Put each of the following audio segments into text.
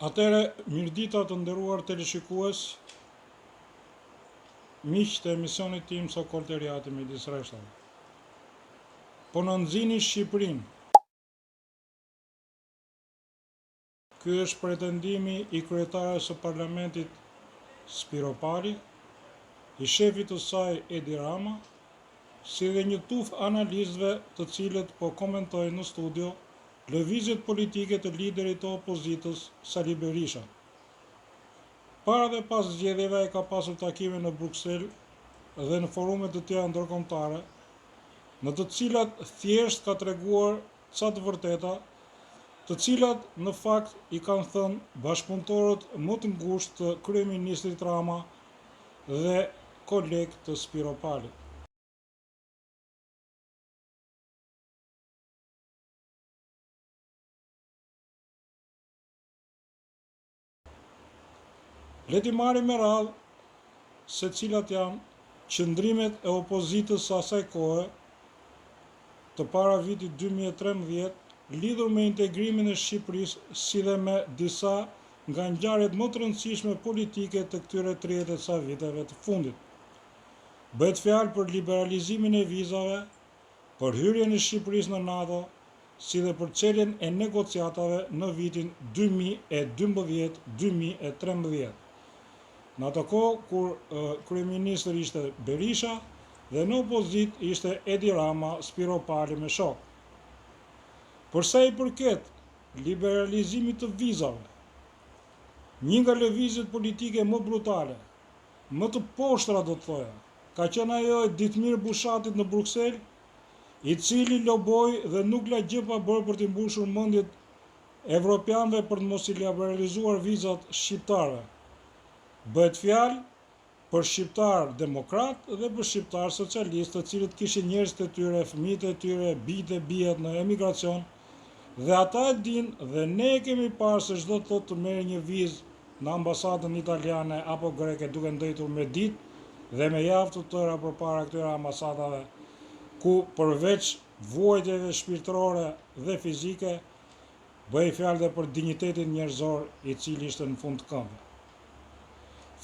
Atere, mirëdita të nderuar teleshikues, miq të emisionit tim Sokolteriati midis rreshtave. Po në nxini Shqipërinë. Ky është pretendimi i kryetares së parlamentit Spiro Pali, i shefit të saj Edi Rama, si dhe një tuf analistëve të cilët po komentojnë në studio lëvizjet politike të liderit të opozitës Sali Berisha. Para dhe pas zgjedhjeve ai ka pasur takime në Bruksel dhe në forume të tjera ndërkombëtare, në të cilat thjesht ka treguar ca të vërteta, të cilat në fakt i kanë thënë bashkëpunëtorët më të ngushtë të kryeministrit Rama dhe kolegë të Spiro Palit. Le t'i marrim me radhë se cilat janë qëndrimet e opozitës së asaj kohe të para vitit 2013 lidhur me integrimin e Shqipërisë si dhe me disa nga ngjarjet më të rëndësishme politike të këtyre 30 ca viteve të fundit. Bëhet fjalë për liberalizimin e vizave, për hyrjen e Shqipërisë në NATO, si dhe për çeljen e negociatave në vitin 2012-2013. Në ato kohë kur kryeministër ishte Berisha dhe në opozit ishte Edi Rama, Spiro Pali me shok. Për sa i përket liberalizimit të vizave, një nga lëvizjet politike më brutale, më të poshtra do të thoja, ka qenë ajo e Ditmir Bushatit në Bruksel, i cili loboi dhe nuk la gjë pa bërë për t'i mbushur mendjet evropianëve për të mos i liberalizuar vizat shqiptarëve. Bëhet fjalë për shqiptar demokrat dhe për shqiptar socialist, të cilët kishin njerëzit e tyre, fëmijët e tyre, bijtë e bijat në emigracion, dhe ata e dinë dhe ne e kemi parë se çdo të thotë të merrë një vizë në ambasadën italiane apo greke duke ndëitur me ditë dhe me javë të tëra përpara këtyre ambasadave, ku përveç vuajtjeve shpirtërore dhe fizike, bëhej fjalë dhe për dinjitetin njerëzor i cili ishte në fund të këmbëve.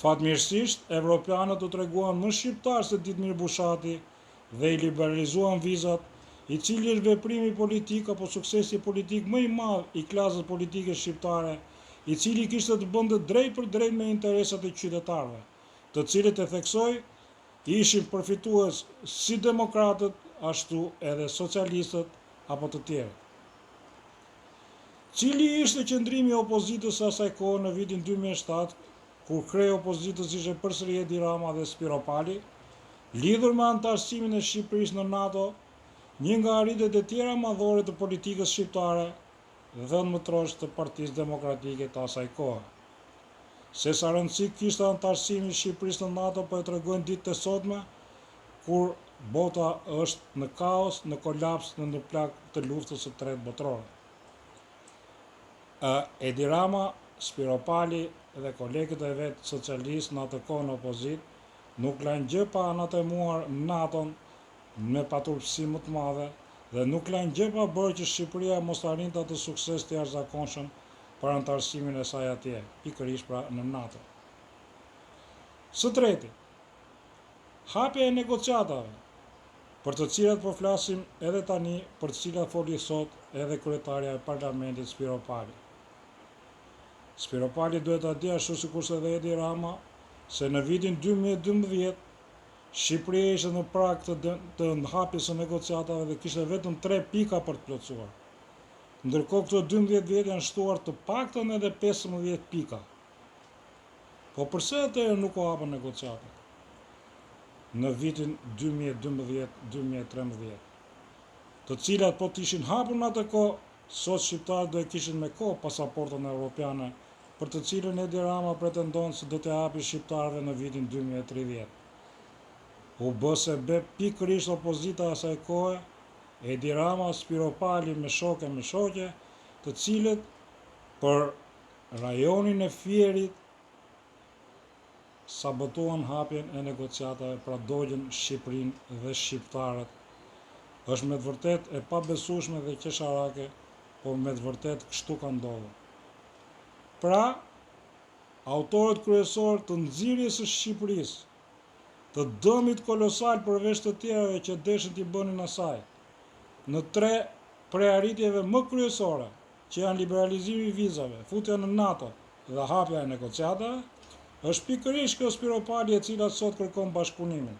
Fatmirësisht, evropianët u treguan më shqiptar se Ditmir Bushati dhe i liberalizuan vizat, i cili është veprimi politik apo suksesi politik më i madh i klasës politike shqiptare, i cili kishte të bënte drejt për drejt me interesat e qytetarëve, të cilët e theksoj ishin përfitues si demokratët, ashtu edhe socialistët apo të tjerë. Cili ishte qëndrimi i opozitës së asaj kohe në vitin 2007, kur krye opozitës ishte përsëri Edi Rama dhe Spiro Pali, lidhur me antarësimin e Shqipërisë në NATO, një nga arritjet e tjera madhore të politikës shqiptare dhe në më trosh të Partisë Demokratike të asaj kohe. Se sa rëndësi kishte antarësimi i Shqipërisë në NATO po e tregojnë ditët e sotme, kur bota është në kaos, në kolaps dhe në plagë të luftës së tretë botërore. Edi Rama, Spiro Pali dhe kolegët e vetë socialistë në atë kohë në opozit nuk lajnë gjë pa anatemuar NATO-n me paturpsi më të madhe dhe nuk lajnë gjë pa bërë që Shqipëria mos arrinte atë sukses të jashtëzakonshëm për antarësimin e saj atje, pikërisht pra në NATO. Së treti, hapja e negociatave, për të cilat po flasim edhe tani, për të cilat foli sot edhe kryetarja e parlamentit Spiro Pali. Spiro Pali duhet ta di ashtu sikurse edhe Edi Rama se në vitin 2012 Shqipëria ishte në prag të hapjes së negociatave dhe kishte vetëm 3 pika për të plotësuar. Ndërkohë këto 12 vjet janë shtuar të paktën edhe 15 pika. Po pse atëherë nuk u hapën negociatat në vitin 2012-2013, të cilat po të ishin hapur në atë kohë, sot shqiptarët do e kishin me kohë pasaportën evropiane, për të cilën Edi Rama pretendon se do t'ia hapi shqiptarëve në vitin 2030. U bë se be pikërisht opozita asaj kohe, Edi Rama, Spiro Pali me shoqe, të cilët për rajonin e Fierit sabotuan hapjen e negociatave, pra dogjën Shqipërinë dhe shqiptarët. Është me të vërtet e pabesueshme dhe qesharake, por me të vërtet kështu ka ndodhur. Pra, autorët kryesor të nxirjes së Shqipërisë, të dëmit kolosal përveç të tjerave që deshin t'i bënin asaj, në 3 prearritjeve më kryesore, që janë liberalizimi i vizave, futja në NATO dhe hapja e negociatave, është pikërisht kjo Spiropali e cila sot kërkon bashkëpunimin.